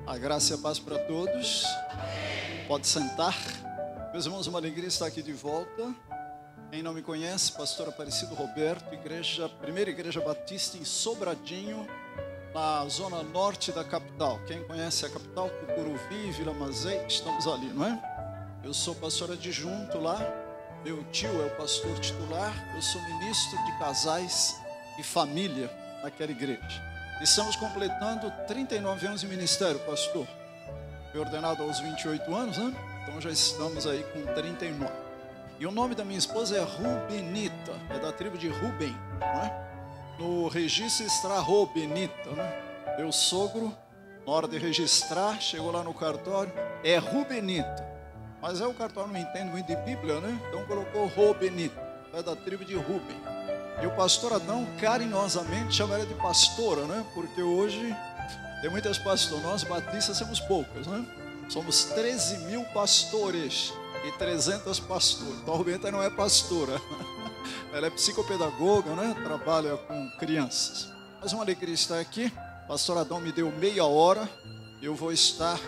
A graça e a paz para todos. Pode sentar. Meus irmãos, uma alegria estar aqui de volta. Quem não me conhece, pastor Aparecido Roberto, primeira igreja batista em Sobradinho, na zona norte da capital. Quem conhece a capital, Cucuruvi, Vila Mazei, estamos ali, não é? Eu sou pastor adjunto lá, meu tio é o pastor titular, eu sou ministro de casais e família naquela igreja. Estamos completando 39 anos de ministério, pastor. Fui ordenado aos 28 anos, né? Então já estamos aí com 39. E o nome da minha esposa é Rubenita, é da tribo de Ruben, não é? No registro está Rubenita, né? Meu sogro, na hora de registrar, chegou lá no cartório, é Rubenita. Mas o cartório não entende muito de Bíblia, né? Então colocou Rubenita, é da tribo de Ruben. E o pastor Adão carinhosamente chama ela de pastora, né? Porque hoje tem muitas pastoras, nós batistas somos poucas, né? Somos 13 mil pastores e 300 pastores. Então a Rubenita não é pastora, ela é psicopedagoga, né? Trabalha com crianças. Mas uma alegria estar aqui. O pastor Adão me deu meia hora, eu vou estar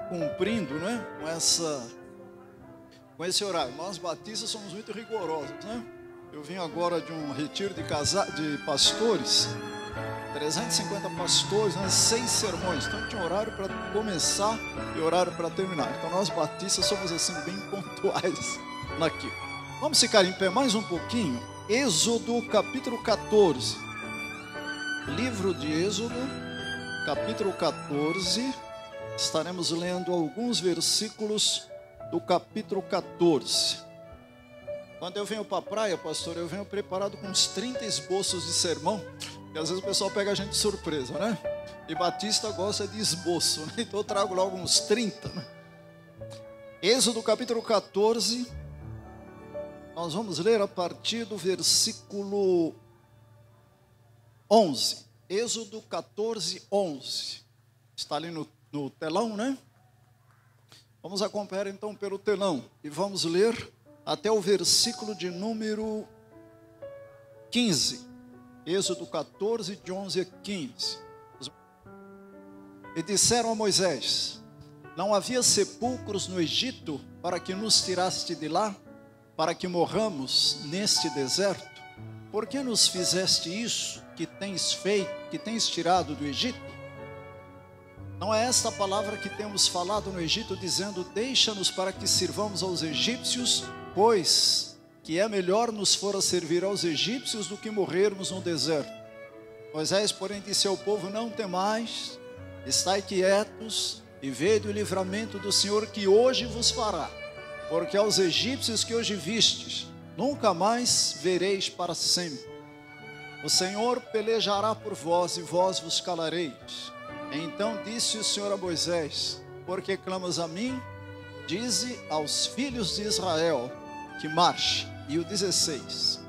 cumprindo, né? Com esse horário. Nós batistas somos muito rigorosos, né? Eu vim agora de um retiro de pastores, 350 pastores, né, 6 sermões. Então tinha horário para começar e horário para terminar. Então nós batistas somos assim bem pontuais aqui. Vamos ficar em pé mais um pouquinho. Êxodo capítulo 14. Livro de Êxodo, capítulo 14. Estaremos lendo alguns versículos do capítulo 14. Quando eu venho para a praia, pastor, eu venho preparado com uns 30 esboços de sermão, que às vezes o pessoal pega a gente de surpresa, né? E batista gosta de esboço, né? Então eu trago logo uns 30, né? Êxodo capítulo 14, nós vamos ler a partir do versículo 11. Êxodo 14, 11. Está ali no telão, né? Vamos acompanhar então pelo telão e vamos ler até o versículo de número 15. Êxodo 14, de 11 a 15. E disseram a Moisés: não havia sepulcros no Egito para que nos tiraste de lá, para que morramos neste deserto? Por que nos fizeste isso que tens tirado do Egito? Não é esta a palavra que temos falado no Egito, dizendo: deixa-nos para que sirvamos aos egípcios, pois que é melhor nos fora servir aos egípcios do que morrermos no deserto. Moisés, porém, disse ao povo: não temais, estai quietos e vede o livramento do Senhor que hoje vos fará, porque aos egípcios que hoje vistes, nunca mais vereis para sempre. O Senhor pelejará por vós e vós vos calareis. Então disse o Senhor a Moisés: porque clamas a mim? Dize aos filhos de Israel que marche. E o 16,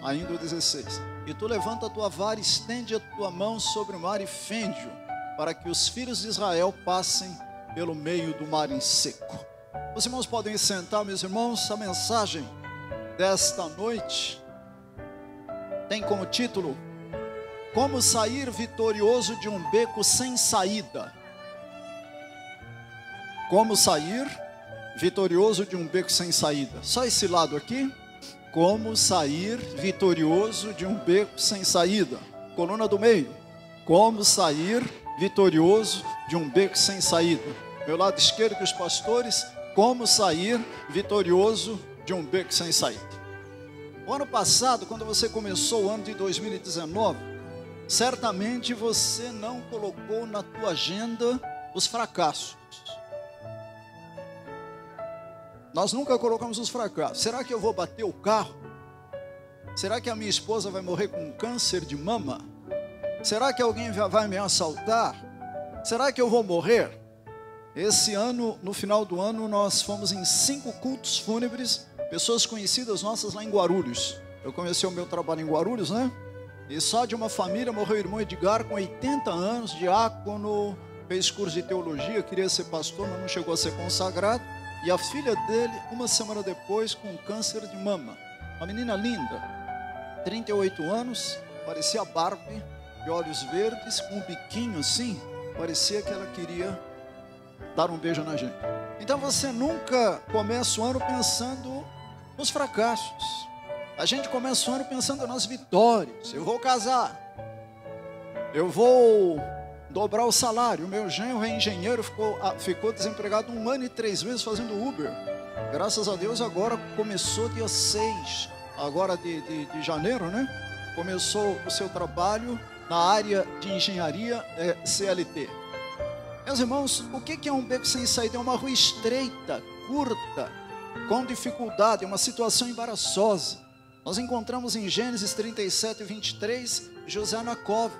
ainda o 16: e tu levanta a tua vara, estende a tua mão sobre o mar e fende-o, para que os filhos de Israel passem pelo meio do mar em seco. Os irmãos podem sentar, meus irmãos. A mensagem desta noite tem como título: como sair vitorioso de um beco sem saída. Como sair vitorioso de um beco sem saída. Só esse lado aqui. Como sair vitorioso de um beco sem saída. Coluna do meio. Como sair vitorioso de um beco sem saída. Meu lado esquerdo, que os pastores. Como sair vitorioso de um beco sem saída. O ano passado, quando você começou o ano de 2019, certamente você não colocou na tua agenda os fracassos. Nós nunca colocamos os fracassos. Será que eu vou bater o carro? Será que a minha esposa vai morrer com câncer de mama? Será que alguém vai me assaltar? Será que eu vou morrer? Esse ano, no final do ano, nós fomos em 5 cultos fúnebres, pessoas conhecidas nossas lá em Guarulhos. Eu comecei o meu trabalho em Guarulhos, né? E só de uma família morreu o irmão Edgar, com 80 anos, diácono, fez curso de teologia, queria ser pastor, mas não chegou a ser consagrado. E a filha dele, uma semana depois, com câncer de mama. Uma menina linda, 38 anos, parecia Barbie, de olhos verdes, com um biquinho assim, parecia que ela queria dar um beijo na gente. Então você nunca começa o ano pensando nos fracassos. A gente começa o ano pensando nas vitórias. Eu vou casar, eu vou dobrar o salário. O meu genro é engenheiro, ficou desempregado 1 ano e 3 meses fazendo Uber. Graças a Deus agora começou dia 6 agora de janeiro, né? Começou o seu trabalho na área de engenharia CLT. Meus irmãos, o que é um beco sem saída? É uma rua estreita, curta, com dificuldade, uma situação embaraçosa. Nós encontramos em Gênesis 37, 23, José na cova,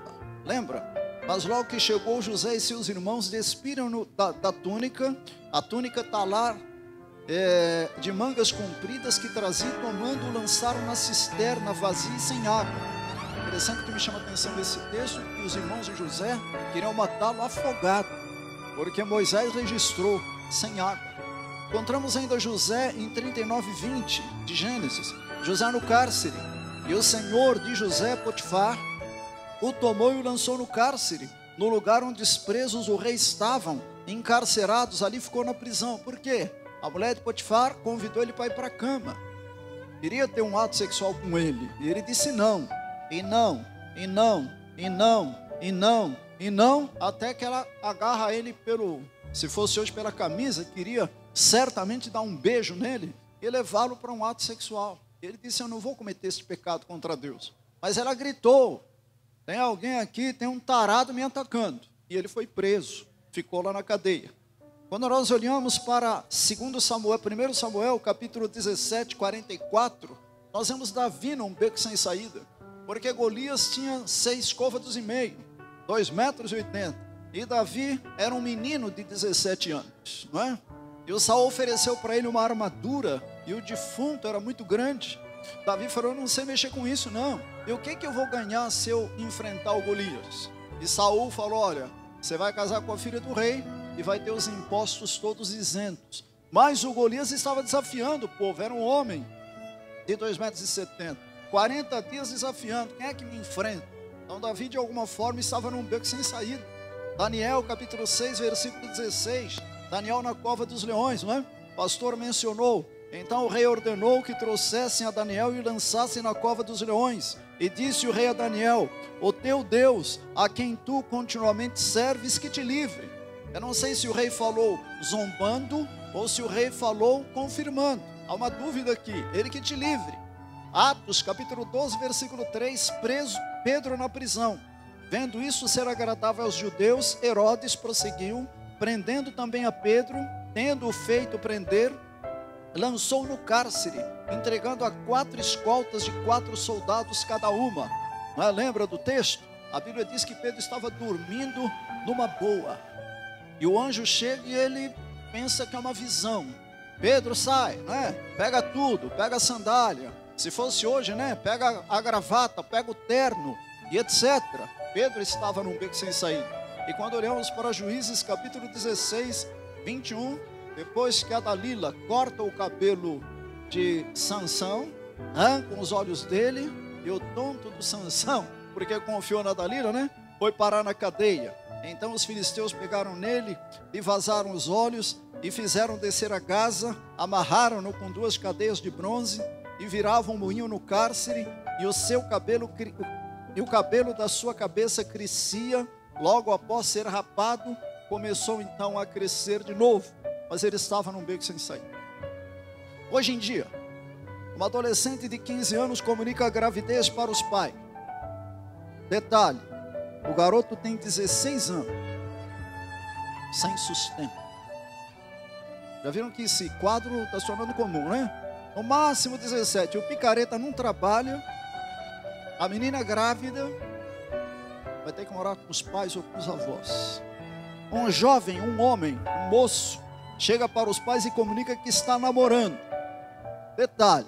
lembra? Mas logo que chegou José e seus irmãos, despiram da túnica. A túnica está lá, de mangas compridas, que traziam, tomando, lançaram na cisterna vazia e sem água. Interessante que me chama a atenção desse texto, que os irmãos de José queriam matá-lo afogado, porque Moisés registrou, sem água. Encontramos ainda José em 39, 20 de Gênesis, José no cárcere, e o senhor de José, Potifar, o tomou e o lançou no cárcere, no lugar onde os presos do rei estavam, encarcerados. Ali ficou na prisão. Por quê? A mulher de Potifar convidou ele para ir para a cama, queria ter um ato sexual com ele, e ele disse não, e não, e não, e não, e não, e não, até que ela agarra ele se fosse hoje pela camisa, queria certamente dar um beijo nele e levá-lo para um ato sexual. Ele disse: eu não vou cometer esse pecado contra Deus. Mas ela gritou: tem alguém aqui, tem um tarado me atacando. E ele foi preso, ficou lá na cadeia. Quando nós olhamos para 1 Samuel, capítulo 17, 44, nós vemos Davi num beco sem saída, porque Golias tinha 6 côvados e meio, 2,80 metros, e Davi era um menino de 17 anos, não é? E o Saul ofereceu para ele uma armadura, e o defunto era muito grande. Davi falou: não sei mexer com isso não, e o que eu vou ganhar se eu enfrentar o Golias? E Saul falou: olha, você vai casar com a filha do rei e vai ter os impostos todos isentos. Mas o Golias estava desafiando o povo, era um homem de 2,70 metros, 40 dias desafiando: quem é que me enfrenta? Então Davi de alguma forma estava num beco sem saída. Daniel capítulo 6, versículo 16, Daniel na cova dos leões, não é? O pastor mencionou. Então o rei ordenou que trouxessem a Daniel e o lançassem na cova dos leões. E disse o rei a Daniel: o teu Deus, a quem tu continuamente serves, que te livre. Eu não sei se o rei falou zombando ou se o rei falou confirmando. Há uma dúvida aqui. Ele que te livre. Atos capítulo 12, versículo 3, preso Pedro na prisão. Vendo isso ser agradável aos judeus, Herodes prosseguiu, prendendo também a Pedro, tendo-o feito prender, lançou no cárcere, entregando a 4 escoltas de 4 soldados cada uma. Não é? Lembra do texto? A Bíblia diz que Pedro estava dormindo numa boa, e o anjo chega e ele pensa que é uma visão. Pedro, sai, né? Pega tudo, pega a sandália. Se fosse hoje, né? Pega a gravata, pega o terno e etc. Pedro estava num beco sem saída. E quando olhamos para Juízes capítulo 16, 21, depois que a Dalila corta o cabelo de Sansão, arranca os olhos dele, e o tonto do Sansão, porque confiou na Dalila, né? Foi parar na cadeia. Então os filisteus pegaram nele e vazaram os olhos e fizeram descer a Gaza, amarraram-no com 2 cadeias de bronze e viravam um moinho no cárcere, e o cabelo da sua cabeça crescia. Logo após ser rapado, começou então a crescer de novo, mas ele estava num beco sem saída. Hoje em dia, uma adolescente de 15 anos comunica a gravidez para os pais. Detalhe: o garoto tem 16 anos, sem sustento. Já viram que esse quadro está se tornando comum, né? No máximo 17, o picareta não trabalha, a menina grávida vai ter que morar com os pais ou com os avós. Um jovem, um homem, um moço, chega para os pais e comunica que está namorando. Detalhe: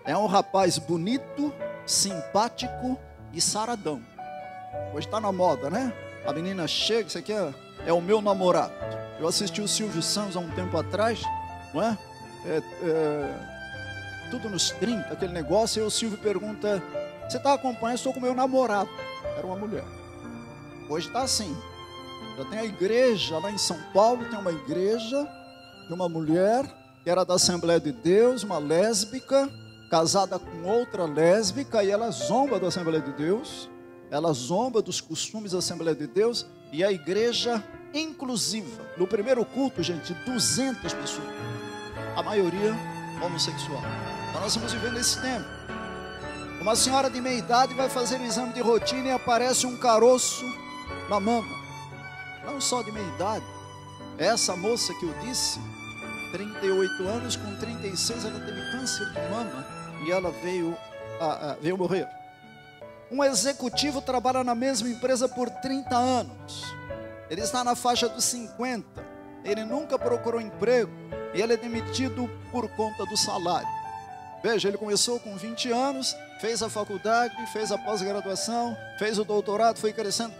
é um rapaz bonito, simpático e saradão. Hoje está na moda, né? A menina chega: isso aqui é o meu namorado. Eu assisti o Silvio Santos há um tempo atrás, não é? Tudo nos 30, aquele negócio. E o Silvio pergunta: você está acompanhando? Estou com o meu namorado. Era uma mulher. Hoje está assim. Já tem a igreja lá em São Paulo, tem uma igreja de uma mulher que era da Assembleia de Deus, uma lésbica, casada com outra lésbica, e ela zomba da Assembleia de Deus, ela zomba dos costumes da Assembleia de Deus, e a igreja inclusiva. No primeiro culto, gente, 200 pessoas, a maioria homossexual. Então nós estamos vivendo esse tempo. Uma senhora de meia idade vai fazer o exame de rotina e aparece um caroço na mama. Não só de meia idade. Essa moça que eu disse, 38 anos, com 36 ela teve câncer de mama e ela veio morrer. Um executivo trabalha na mesma empresa por 30 anos. Ele está na faixa dos 50. Ele nunca procurou emprego e ele é demitido por conta do salário. Veja, ele começou com 20 anos, fez a faculdade, fez a pós-graduação, fez o doutorado, foi crescendo,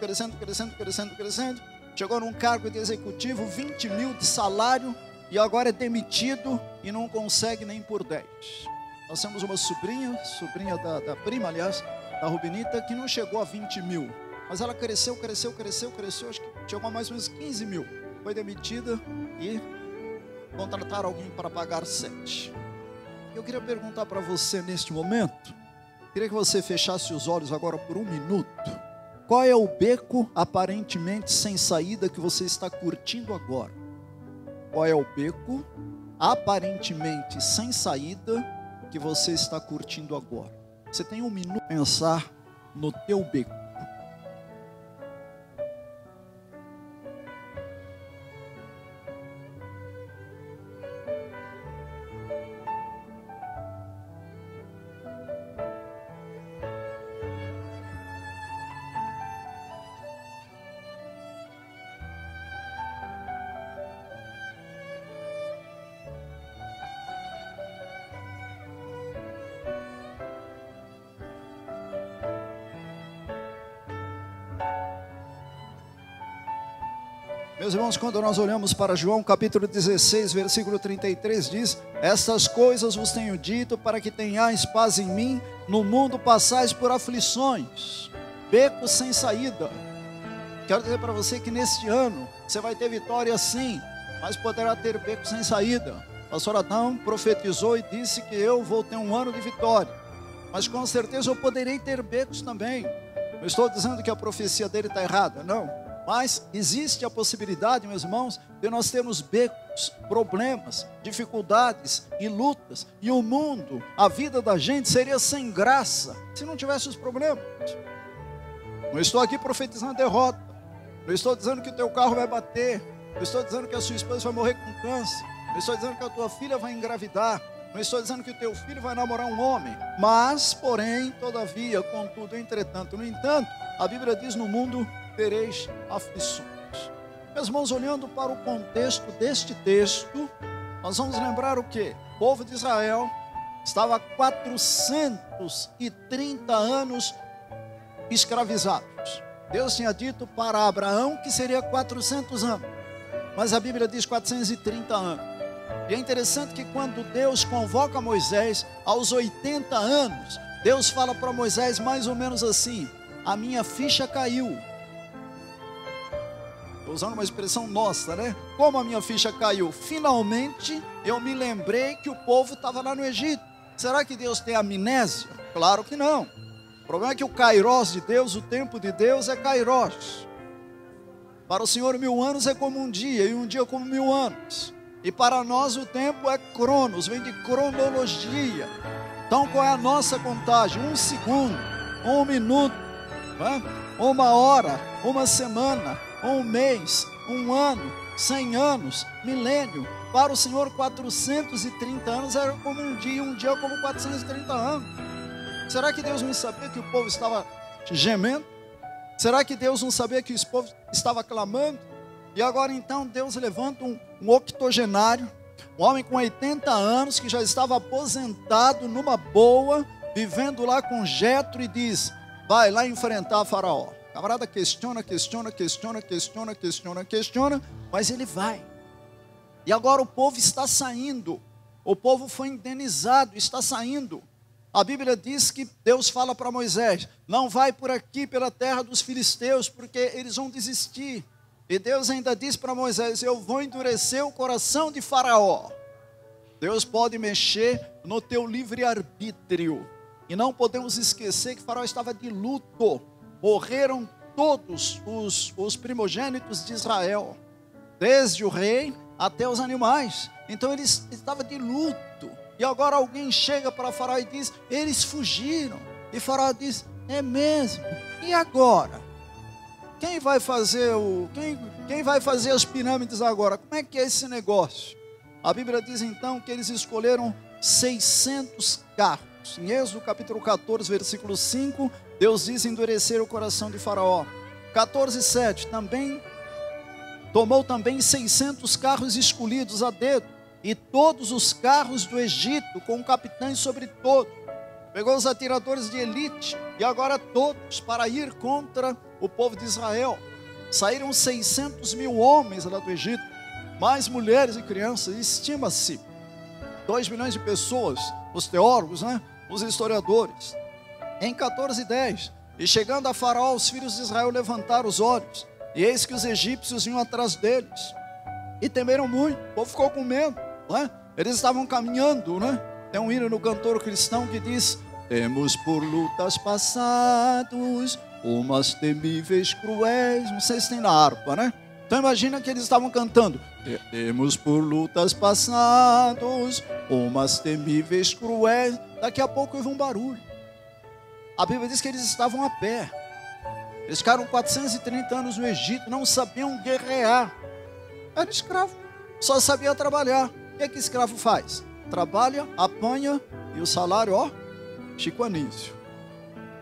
chegou num cargo de executivo, 20 mil de salário, e agora é demitido e não consegue nem por 10. Nós temos uma sobrinha da prima, aliás, da Rubinita, que não chegou a 20 mil, mas ela cresceu, acho que chegou a mais ou menos 15 mil, foi demitida e contrataram alguém para pagar 7. Eu queria perguntar para você neste momento, queria que você fechasse os olhos agora por um minuto. Qual é o beco aparentemente sem saída que você está curtindo agora? Qual é o beco aparentemente sem saída que você está curtindo agora? Você tem um minuto para pensar no teu beco. Meus irmãos, quando nós olhamos para João capítulo 16, versículo 33, diz: estas coisas vos tenho dito para que tenhais paz em mim, no mundo passais por aflições, becos sem saída. Quero dizer para você que neste ano, você vai ter vitória sim, mas poderá ter becos sem saída. O pastor Adão profetizou e disse que eu vou ter um ano de vitória, mas com certeza eu poderei ter becos também. Não estou dizendo que a profecia dele está errada, não. Mas existe a possibilidade, meus irmãos, de nós termos becos, problemas, dificuldades e lutas. E o mundo, a vida da gente seria sem graça se não tivesse os problemas. Não estou aqui profetizando derrota. Não estou dizendo que o teu carro vai bater. Não estou dizendo que a sua esposa vai morrer com câncer. Não estou dizendo que a tua filha vai engravidar. Não estou dizendo que o teu filho vai namorar um homem. Mas, porém, todavia, contudo, entretanto, no entanto, a Bíblia diz: no mundo tereis aflições. Meus irmãos, olhando para o contexto deste texto, nós vamos lembrar o que? O povo de Israel estava há 430 anos escravizados. Deus tinha dito para Abraão que seria 400 anos, mas a Bíblia diz 430 anos. E é interessante que quando Deus convoca Moisés aos 80 anos, Deus fala para Moisés mais ou menos assim: a minha ficha caiu. Estou usando uma expressão nossa, né? Como a minha ficha caiu? Finalmente eu me lembrei que o povo estava lá no Egito. Será que Deus tem amnésia? Claro que não. O problema é que o Kairos de Deus, o tempo de Deus é Kairos. Para o Senhor 1000 anos é como um dia, e um dia como 1000 anos. E para nós o tempo é cronos, vem de cronologia. Então qual é a nossa contagem? 1 segundo, 1 minuto, né? 1 hora, 1 semana, 1 mês, 1 ano, 100 anos, milênio. Para o Senhor 430 anos era como um dia como 430 anos. Será que Deus não sabia que o povo estava gemendo? Será que Deus não sabia que o povo estava clamando? E agora então Deus levanta um octogenário, um homem com 80 anos, que já estava aposentado numa boa, vivendo lá com Jetro, e diz: vai lá enfrentar Faraó. O camarada questiona, mas ele vai. E agora o povo está saindo. O povo foi indenizado, está saindo. A Bíblia diz que Deus fala para Moisés: não vai por aqui pela terra dos filisteus, porque eles vão desistir. E Deus ainda disse para Moisés: eu vou endurecer o coração de Faraó. Deus pode mexer no teu livre-arbítrio. E não podemos esquecer que Faraó estava de luto. Morreram todos os primogênitos de Israel, desde o rei até os animais. Então ele estava de luto. E agora alguém chega para Faraó e diz: eles fugiram. E Faraó diz: é mesmo? E agora? Quem vai fazer quem vai fazer as pirâmides agora? Como é que é esse negócio? A Bíblia diz então que eles escolheram 600 carros. Em Êxodo capítulo 14, versículo 5, Deus diz: endurecer o coração de Faraó. 14:7, tomou também 600 carros escolhidos a dedo, e todos os carros do Egito, com capitães sobre todos. Pegou os atiradores de elite, e agora todos, para ir contra o povo de Israel. Saíram 600 mil homens lá do Egito, mais mulheres e crianças. Estima-se 2 milhões de pessoas, os teólogos, os historiadores. Em 14:10, e chegando a Faraó, os filhos de Israel levantaram os olhos, e eis que os egípcios iam atrás deles, e temeram muito. O povo ficou com medo, Eles estavam caminhando, Tem um hino no cantor cristão que diz: temos por lutas passados umas temíveis cruéis. Não sei se tem na harpa, Então imagina que eles estavam cantando: temos por lutas passados umas temíveis cruéis. Daqui a pouco houve um barulho. A Bíblia diz que eles estavam a pé. Eles ficaram 430 anos no Egito, não sabiam guerrear. Era escravo, só sabia trabalhar. O que é que escravo faz? Trabalha, apanha, e o salário, Chico Anísio.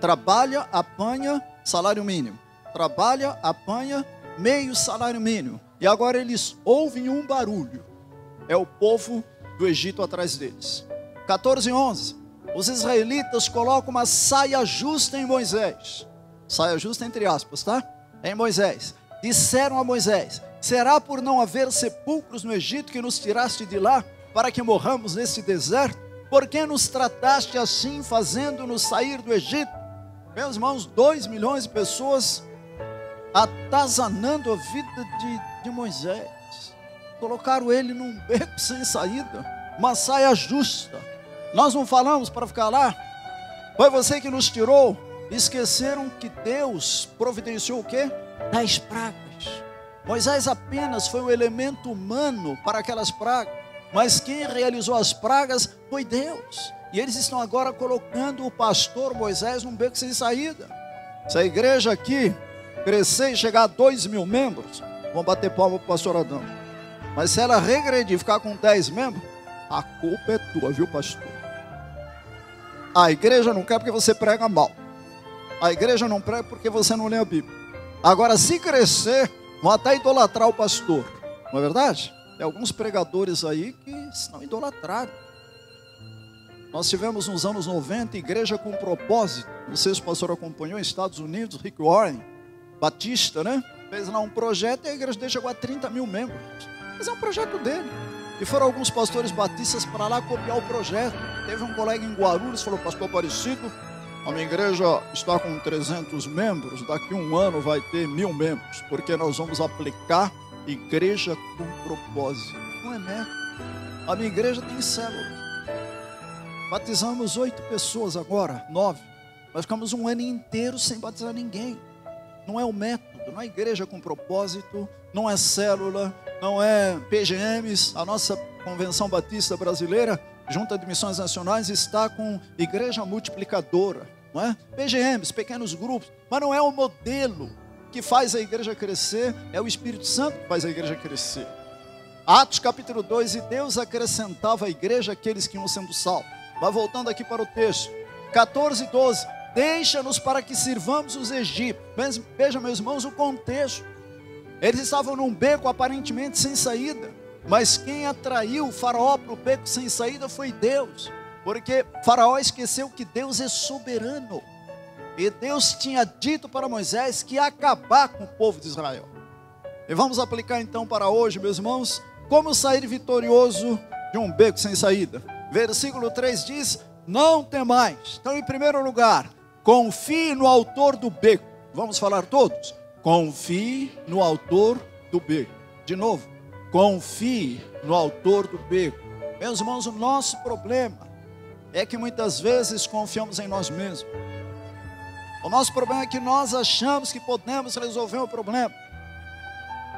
Trabalha, apanha, salário mínimo. Trabalha, apanha, meio salário mínimo. E agora eles ouvem um barulho. É o povo do Egito atrás deles. 14:11. Os israelitas colocam uma saia justa em Moisés. Saia justa entre aspas, tá? Em Moisés. Disseram a Moisés: será por não haver sepulcros no Egito que nos tiraste de lá, para que morramos nesse deserto? Por que nos trataste assim, fazendo-nos sair do Egito? Meus irmãos, 2 milhões de pessoas atazanando a vida de Moisés. Colocaram ele num beco sem saída, uma saia justa. Nós não falamos para ficar lá? Foi você que nos tirou. Esqueceram que Deus providenciou o quê? 10 pragas. Moisés apenas foi um elemento humano para aquelas pragas, mas quem realizou as pragas foi Deus. E eles estão agora colocando o pastor Moisés num beco sem saída. Se a igreja aqui crescer e chegar a 2 mil membros, vão bater palma para o pastor Adão. Mas se ela regredir e ficar com 10 membros, a culpa é tua, viu, pastor? A igreja não quer porque você prega mal. A igreja não prega porque você não lê a Bíblia. Agora, se crescer, vão até idolatrar o pastor. Não é verdade? Tem alguns pregadores aí que estão idolatrados. Nós tivemos nos anos 90 igreja com propósito. Não sei se o pastor acompanhou, nos Estados Unidos, Rick Warren, Batista, fez lá um projeto e a igreja chegou a 30 mil membros. Mas é um projeto dele. E foram alguns pastores batistas para lá copiar o projeto. Teve um colega em Guarulhos, falou: pastor Aparecido, a minha igreja está com 300 membros, daqui a um ano vai ter 1000 membros, porque nós vamos aplicar igreja com propósito. Não é método. A minha igreja tem célula. Batizamos 8 pessoas agora, 9. Nós ficamos um ano inteiro sem batizar ninguém. Não é o método, não é igreja com propósito, não é célula, não é PGMs. A nossa Convenção Batista Brasileira, Junta de Missões Nacionais, está com igreja multiplicadora, não é? PGMs, pequenos grupos, mas não é o modelo que faz a igreja crescer, é o Espírito Santo que faz a igreja crescer. Atos capítulo 2, e Deus acrescentava à igreja aqueles que iam sendo salvos. Mas voltando aqui para o texto, 14:12, deixa-nos para que sirvamos os egípcios. Veja, meus irmãos, o contexto. Eles estavam num beco aparentemente sem saída, mas quem atraiu o Faraó para o beco sem saída foi Deus, porque Faraó esqueceu que Deus é soberano, e Deus tinha dito para Moisés que ia acabar com o povo de Israel. E vamos aplicar então para hoje, meus irmãos, como sair vitorioso de um beco sem saída. Versículo 3 diz: não temais. Então, em primeiro lugar, confie no autor do beco. Vamos falar todos? Confie no autor do beco. De novo, confie no autor do beco. Meus irmãos, o nosso problema é que muitas vezes confiamos em nós mesmos. O nosso problema é que nós achamos que podemos resolver o problema.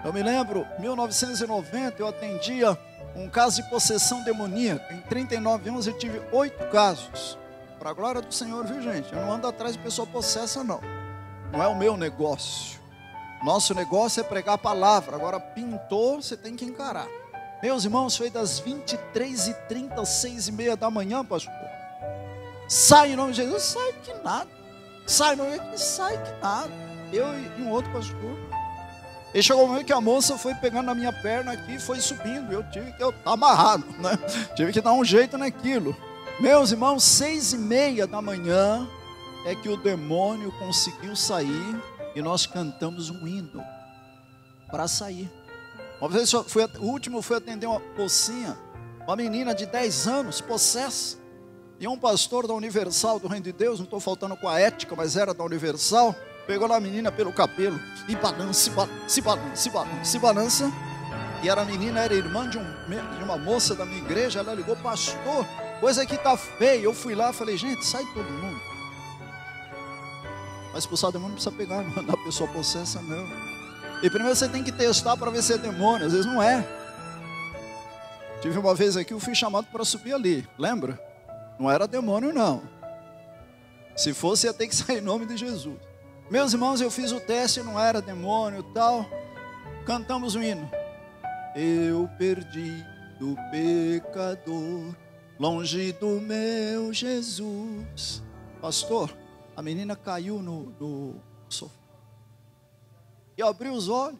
Eu me lembro, em 1990, eu atendia um caso de possessão demoníaca. Em 39 anos eu tive 8 casos. Para a glória do Senhor, viu, gente? Eu não ando atrás de pessoa possessa, não. Não é o meu negócio. Nosso negócio é pregar a palavra. Agora, pintou, você tem que encarar. Meus irmãos, foi das 23h30 às 6h30 da manhã, pastor. Sai em nome de Jesus. Sai que nada. Sai em nome de Jesus. Sai que nada. Eu e um outro pastor. E chegou o momento que a moça foi pegando na minha perna aqui e foi subindo. Eu tive que estar amarrado, né? Tive que dar um jeito naquilo. Meus irmãos, 6h30 da manhã é que o demônio conseguiu sair e nós cantamos um hino para sair. Uma vez o último foi atender uma mocinha, uma menina de 10 anos, possessa. E um pastor da Universal do Reino de Deus, não estou faltando com a ética, mas era da Universal, pegou a menina pelo cabelo e se balança. E a menina era irmã de uma moça da minha igreja. Ela ligou: pastor, coisa que está feia. Eu fui lá e falei: gente, sai todo mundo. Mas expulsar o demônio não precisa pegar, não mandar a pessoa possessa, não. E primeiro você tem que testar para ver se é demônio. Às vezes não é. Tive uma vez aqui, eu fui chamado para subir ali, lembra? Não era demônio, não. Se fosse, ia ter que sair em nome de Jesus. Meus irmãos, eu fiz o teste, não era demônio e tal. Cantamos o hino. Eu perdi do pecador, longe do meu Jesus. Pastor, a menina caiu no sofá e abriu os olhos.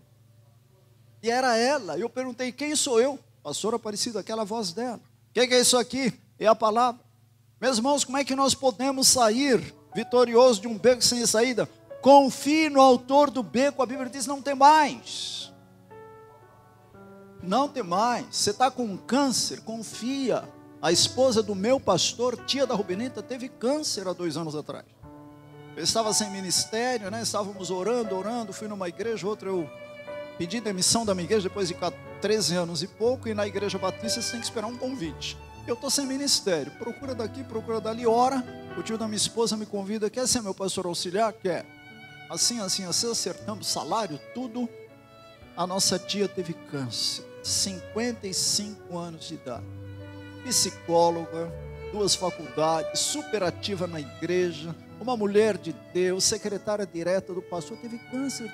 E era ela. Eu perguntei: quem sou eu? Pastor Aparecido, aquela voz dela. O que é isso aqui? É a palavra. Meus irmãos, como é que nós podemos sair vitorioso de um beco sem saída? Confie no autor do beco. A Bíblia diz: não tem mais. Não tem mais. Você está com câncer, confia. A esposa do meu pastor, tia da Rubenita, teve câncer há 2 anos atrás. Eu estava sem ministério, né? Estávamos orando. Fui numa igreja, outra eu pedi demissão da minha igreja depois de 13 anos e pouco. E na igreja batista você tem que esperar um convite. Eu estou sem ministério, procura daqui, procura dali, ora. O tio da minha esposa me convida: quer ser meu pastor auxiliar? Quer. Assim, acertamos salário, tudo. A nossa tia teve câncer, 55 anos de idade, psicóloga, 2 faculdades, super ativa na igreja, uma mulher de Deus, secretária direta do pastor, teve câncer.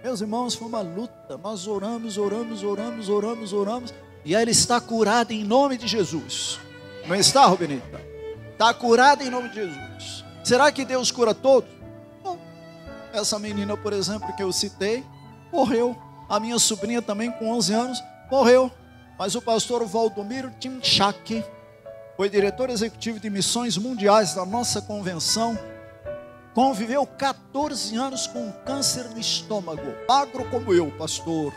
Meus irmãos, foi uma luta. Nós oramos. E ela está curada em nome de Jesus. Não está, Rubenita? Está curada em nome de Jesus. Será que Deus cura todos? Não. Essa menina, por exemplo, que eu citei, morreu. A minha sobrinha também, com 11 anos, morreu. Mas o pastor Valdomiro Timchak foi diretor executivo de missões mundiais da nossa convenção. Conviveu 14 anos com câncer no estômago. Magro como eu, pastor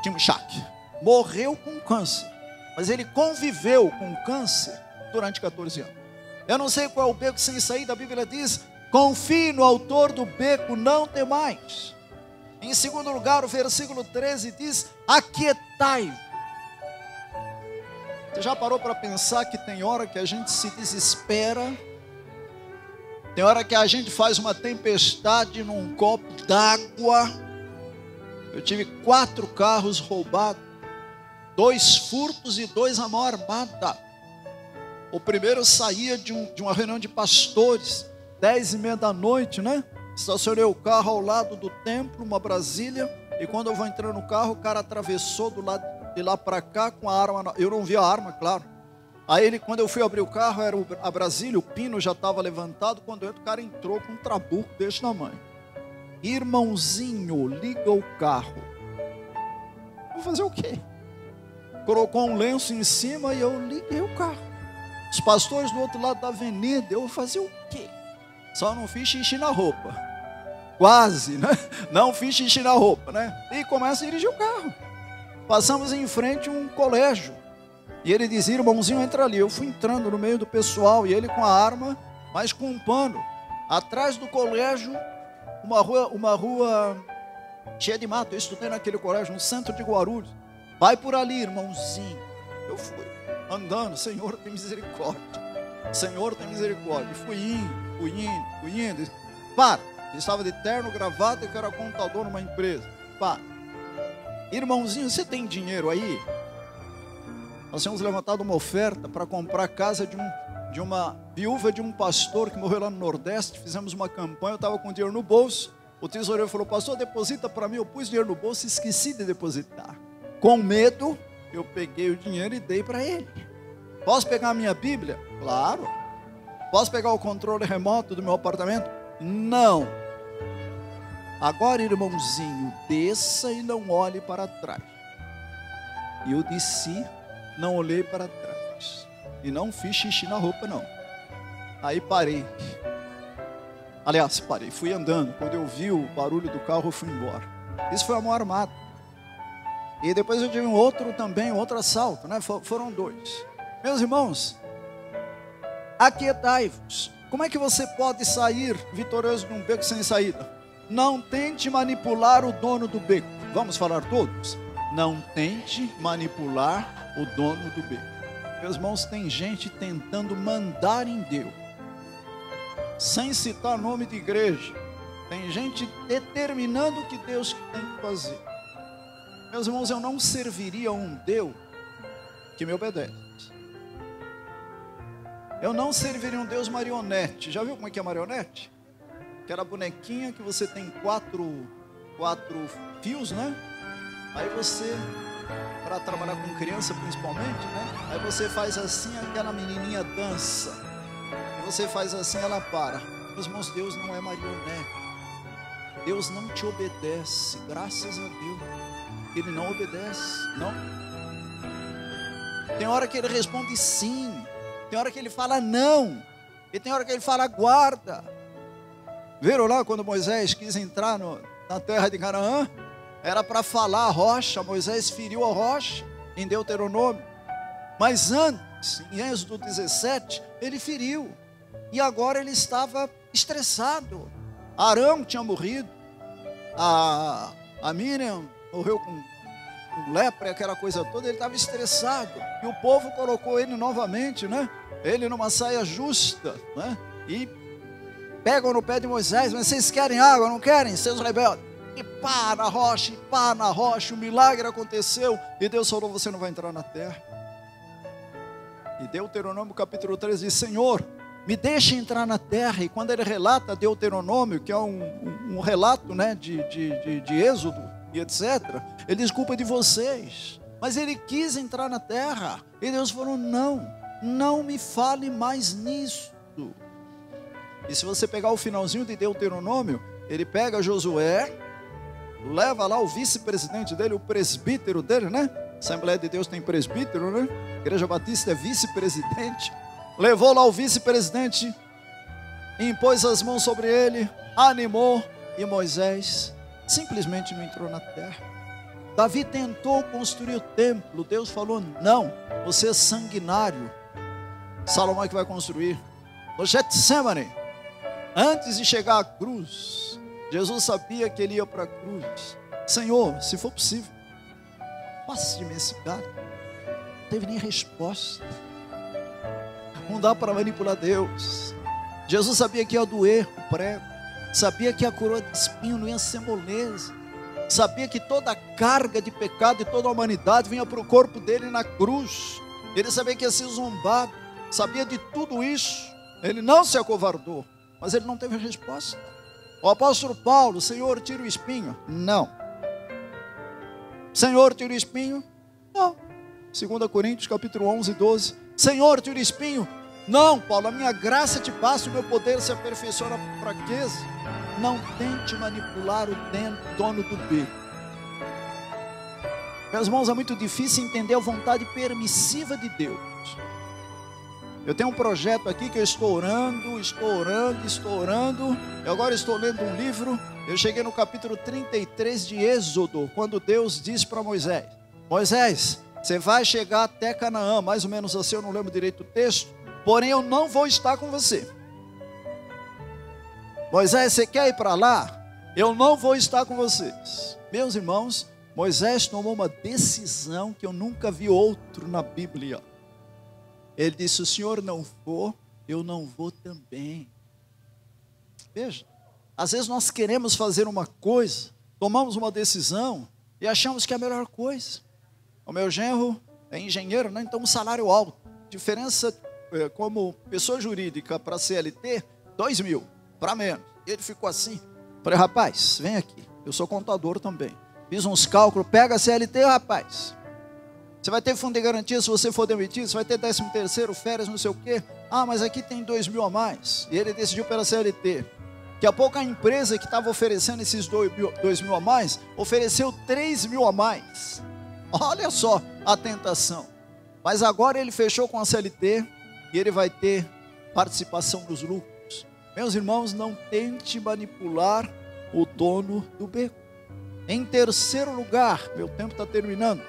Timchak. Morreu com câncer, mas ele conviveu com câncer durante 14 anos. Eu não sei qual é o beco sem saída. A Bíblia diz: confie no autor do beco, não tem mais. Em segundo lugar, o versículo 13 diz: aquietai. Você já parou para pensar que tem hora que a gente se desespera? Tem hora que a gente faz uma tempestade num copo d'água. Eu tive 4 carros roubados, 2 furtos e 2 à mão armada. O primeiro saía de uma reunião de pastores, 10h30 da noite, né? Estacionei o carro ao lado do templo, uma Brasília. E quando eu vou entrar no carro, o cara atravessou do lado de lá para cá com a arma. Eu não vi a arma, claro. Aí quando eu fui abrir o carro, era a Brasília, o pino já estava levantado. Quando eu entro, o cara entrou com um trabuco desse tamanho. Irmãozinho, liga o carro. Vou fazer o quê? Colocou um lenço em cima e eu liguei o carro. Os pastores do outro lado da avenida, eu vou fazer o quê? Só não fiz xixi na roupa. Quase, né? Não fiz xixi na roupa, né? E começa a dirigir o carro. Passamos em frente a um colégio. E ele dizia: irmãozinho, entra ali. Eu fui entrando no meio do pessoal e ele com a arma, mas com um pano. Atrás do colégio, uma rua cheia de mato. Eu estudei naquele colégio, no centro de Guarulhos. Vai por ali, irmãozinho. Eu fui andando, Senhor, tem misericórdia. Senhor, tem misericórdia. E fui indo. Para, eu estava de terno, gravata, e que era contador numa empresa. Para. Irmãozinho, você tem dinheiro aí? Nós tínhamos levantado uma oferta para comprar a casa de uma viúva de um pastor que morreu lá no Nordeste. Fizemos uma campanha, eu estava com dinheiro no bolso. O tesoureiro falou, pastor, deposita para mim. Eu pus dinheiro no bolso e esqueci de depositar. Com medo, eu peguei o dinheiro e dei para ele. Posso pegar a minha Bíblia? Claro. Posso pegar o controle remoto do meu apartamento? Não. Agora, irmãozinho, desça e não olhe para trás. E eu desci, não olhei para trás. E não fiz xixi na roupa, não. Aí parei. Aliás, parei, fui andando. Quando eu vi o barulho do carro, eu fui embora. Isso foi a mão armada. E depois eu tive um outro assalto, né? Foram 2. Meus irmãos, aquietai-vos. Como é que você pode sair vitorioso de um beco sem saída? Não tente manipular o dono do beco. Vamos falar todos? Não tente manipular o dono do beco. Meus irmãos, tem gente tentando mandar em Deus, sem citar nome de igreja. Tem gente determinando o que Deus tem que fazer. Meus irmãos, eu não serviria a um Deus que me obedece. Eu não serviria um Deus marionete. Já viu como é que é marionete? Aquela bonequinha que você tem quatro fios, né? Aí você, para trabalhar com criança principalmente, né? Aí você faz assim, aquela menininha dança. Você faz assim, ela para. Meus irmãos, Deus não é marionete. Deus não te obedece, graças a Deus. Ele não obedece, não. Tem hora que ele responde sim. Tem hora que ele fala não. E tem hora que ele fala guarda. Viram lá quando Moisés quis entrar na terra de Canaã? Era para falar a rocha. Moisés feriu a rocha em Deuteronômio. Mas antes, em Êxodo 17, ele feriu. E agora ele estava estressado. Arão tinha morrido. A Miriam morreu com lepra, aquela coisa toda. Ele estava estressado. E o povo colocou ele novamente, né? Ele numa saia justa, né? E pegam no pé de Moisés. Mas vocês querem água, não querem? Seus rebeldes. E pá na rocha, o milagre aconteceu. E Deus falou, você não vai entrar na terra. E Deuteronômio capítulo 3 diz, Senhor, me deixe entrar na terra. E quando ele relata Deuteronômio, que é um relato, né, de Êxodo e etc., ele diz, culpa de vocês. Mas ele quis entrar na terra. E Deus falou, não me fale mais nisso. E se você pegar o finalzinho de Deuteronômio, ele pega Josué, leva lá o vice-presidente dele, o presbítero dele, né? Assembleia de Deus tem presbítero, né? Igreja Batista é vice-presidente. Levou lá o vice-presidente, impôs as mãos sobre ele, animou, e Moisés simplesmente não entrou na terra. Davi tentou construir o templo. Deus falou, não, você é sanguinário. Salomão é que vai construir. No Getsemane, antes de chegar à cruz, Jesus sabia que ele ia para a cruz. Senhor, se for possível, passe de mim esse cara. Não teve nem resposta. Não dá para manipular Deus. Jesus sabia que ia doer o prego. Sabia que a coroa de espinho não ia ser moleza. Sabia que toda a carga de pecado de toda a humanidade vinha para o corpo dele na cruz. Ele sabia que ia ser zombado. Sabia de tudo isso. Ele não se acovardou. Mas ele não teve resposta. O apóstolo Paulo, Senhor, tira o espinho. Não. Senhor, tira o espinho. Não. 2 Coríntios capítulo 11, 12. Senhor, tira o espinho. Não, Paulo, a minha graça te passa, o meu poder se aperfeiçoa na fraqueza. Não tente manipular o dono do beco. Meus irmãos, é muito difícil entender a vontade permissiva de Deus. Eu tenho um projeto aqui que eu estou orando. Eu agora estou lendo um livro. Eu cheguei no capítulo 33 de Êxodo, quando Deus diz para Moisés, Moisés, você vai chegar até Canaã, mais ou menos assim, eu não lembro direito o texto, porém eu não vou estar com você. Moisés, você quer ir para lá? Eu não vou estar com vocês. Meus irmãos, Moisés tomou uma decisão que eu nunca vi outro na Bíblia. Ele disse: o senhor não for, eu não vou também. Veja, às vezes nós queremos fazer uma coisa, tomamos uma decisão e achamos que é a melhor coisa. O meu genro é engenheiro, né? Então um salário alto. Diferença como pessoa jurídica para CLT, 2.000, para menos. E ele ficou assim. Falei: rapaz, vem aqui, eu sou contador também. Fiz uns cálculos, pega a CLT, rapaz. Você vai ter fundo de garantia se você for demitido, você vai ter 13º, férias, não sei o quê. Ah, mas aqui tem 2.000 a mais. E ele decidiu pela CLT. Daqui a pouco a empresa que estava oferecendo esses 2.000 a mais, ofereceu 3.000 a mais. Olha só a tentação. Mas agora ele fechou com a CLT e ele vai ter participação dos lucros. Meus irmãos, não tente manipular o dono do beco. Em terceiro lugar, meu tempo está terminando.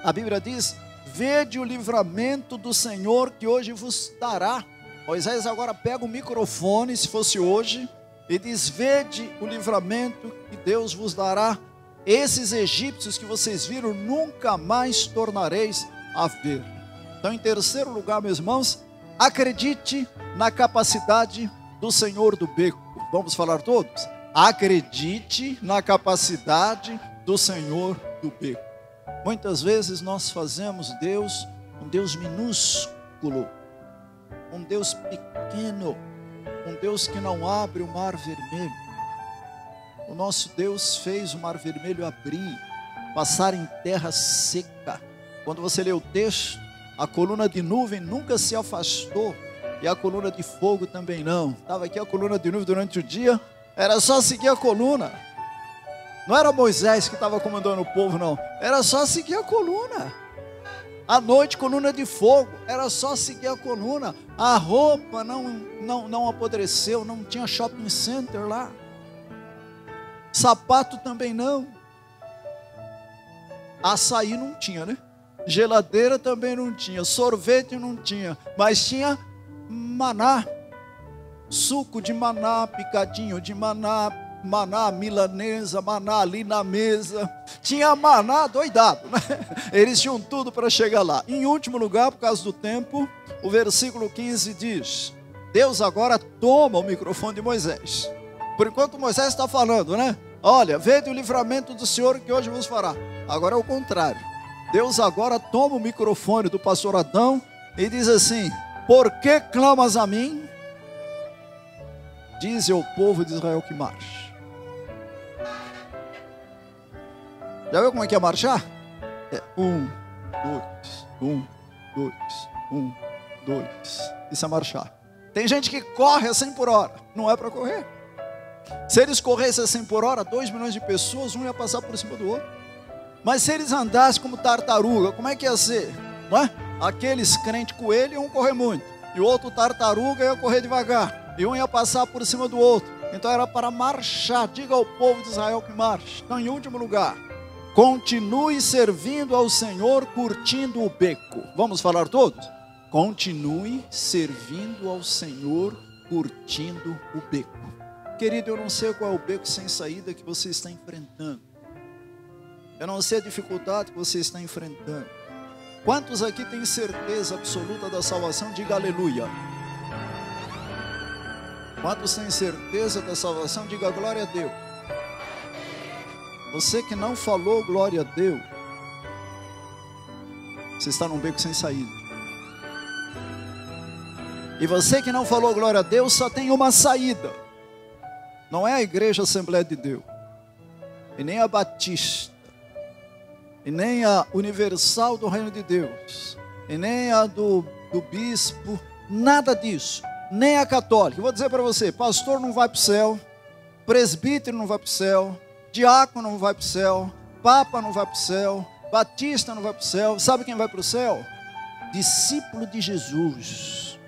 A Bíblia diz: vede o livramento do Senhor que hoje vos dará. Moisés agora pega o microfone, se fosse hoje, e diz: vede o livramento que Deus vos dará. Esses egípcios que vocês viram, nunca mais tornareis a ver. Então, em terceiro lugar, meus irmãos, acredite na capacidade do Senhor do beco. Vamos falar todos? Acredite na capacidade do Senhor do beco. Muitas vezes nós fazemos Deus um Deus minúsculo, um Deus pequeno, um Deus que não abre o mar vermelho. O nosso Deus fez o mar vermelho abrir, passar em terra seca. Quando você lê o texto, a coluna de nuvem nunca se afastou e a coluna de fogo também não. Estava aqui a coluna de nuvem durante o dia, era só seguir a coluna. Não era Moisés que estava comandando o povo, não. Era só seguir a coluna. À noite, coluna de fogo. Era só seguir a coluna. A roupa não apodreceu. Não tinha shopping center lá. Sapato também não. Açaí não tinha, né? Geladeira também não tinha. Sorvete não tinha. Mas tinha maná. Suco de maná, picadinho de maná, maná milanesa, maná ali na mesa. Tinha maná doidado, né? Eles tinham tudo para chegar lá. Em último lugar, por causa do tempo, o versículo 15 diz: Deus agora toma o microfone de Moisés. Por enquanto Moisés está falando, né? Olha, vede o livramento do Senhor que hoje vos fará. Agora é o contrário. Deus agora toma o microfone do pastor Adão e diz assim: por que clamas a mim? Dize ao povo de Israel que marche. Já viu como é que é marchar? É 1, 2, 1, 2, 1, 2. Isso é marchar. Tem gente que corre a 100 por hora. Não é para correr. Se eles corressem a 100 por hora, 2 milhões de pessoas, um ia passar por cima do outro. Mas se eles andassem como tartaruga, como é que ia ser? Não é? Aqueles crentes coelho iam correr muito. E o outro tartaruga ia correr devagar. E um ia passar por cima do outro. Então era para marchar. Diga ao povo de Israel que marche. Então, em último lugar, continue servindo ao Senhor, curtindo o beco. Vamos falar todos? Continue servindo ao Senhor, curtindo o beco. Querido, eu não sei qual é o beco sem saída que você está enfrentando. Eu não sei a dificuldade que você está enfrentando. Quantos aqui têm certeza absoluta da salvação? Diga aleluia. Quantos têm certeza da salvação? Diga glória a Deus. Você que não falou glória a Deus, você está num beco sem saída. E você que não falou glória a Deus, só tem uma saída. Não é a Igreja Assembleia de Deus, e nem a Batista, e nem a Universal do Reino de Deus, e nem a do bispo, nada disso. Nem a católica. Eu vou dizer para você: pastor não vai para o céu, presbítero não vai para o céu, diácono não vai para o céu, papa não vai para o céu, batista não vai para o céu. Sabe quem vai para o céu? Discípulo de Jesus.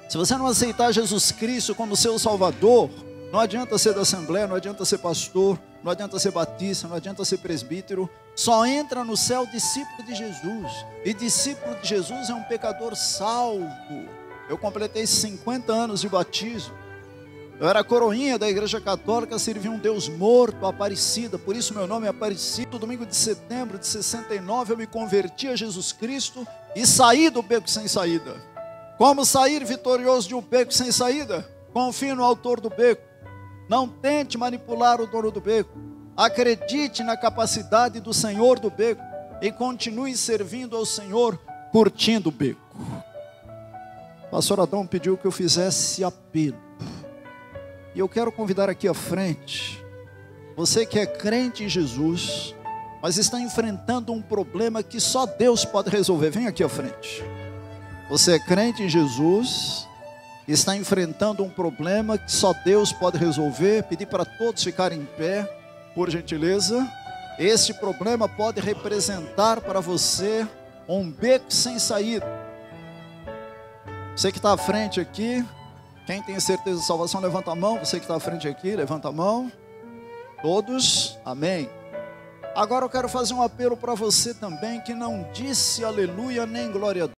Se você não aceitar Jesus Cristo como seu Salvador, não adianta ser da Assembleia, não adianta ser pastor, não adianta ser batista, não adianta ser presbítero. Só entra no céu discípulo de Jesus. E discípulo de Jesus é um pecador salvo. Eu completei 50 anos de batismo. Eu era coroinha da igreja católica, servia um Deus morto, Aparecida, por isso meu nome é Aparecido. Domingo de setembro de 69 eu me converti a Jesus Cristo e saí do beco sem saída. Como sair vitorioso de um beco sem saída? Confie no autor do beco. Não tente manipular o dono do beco. Acredite na capacidade do Senhor do beco e continue servindo ao Senhor, curtindo o beco. O pastor Adão pediu que eu fizesse apelo. E eu quero convidar aqui à frente, você que é crente em Jesus, mas está enfrentando um problema que só Deus pode resolver. Vem aqui à frente. Você é crente em Jesus, está enfrentando um problema que só Deus pode resolver. Pedir para todos ficarem em pé, por gentileza. Este problema pode representar para você um beco sem saída. Você que está à frente aqui, quem tem certeza de salvação, levanta a mão. Você que está à frente aqui, levanta a mão. Todos, amém. Agora eu quero fazer um apelo para você também que não disse aleluia nem glória a Deus.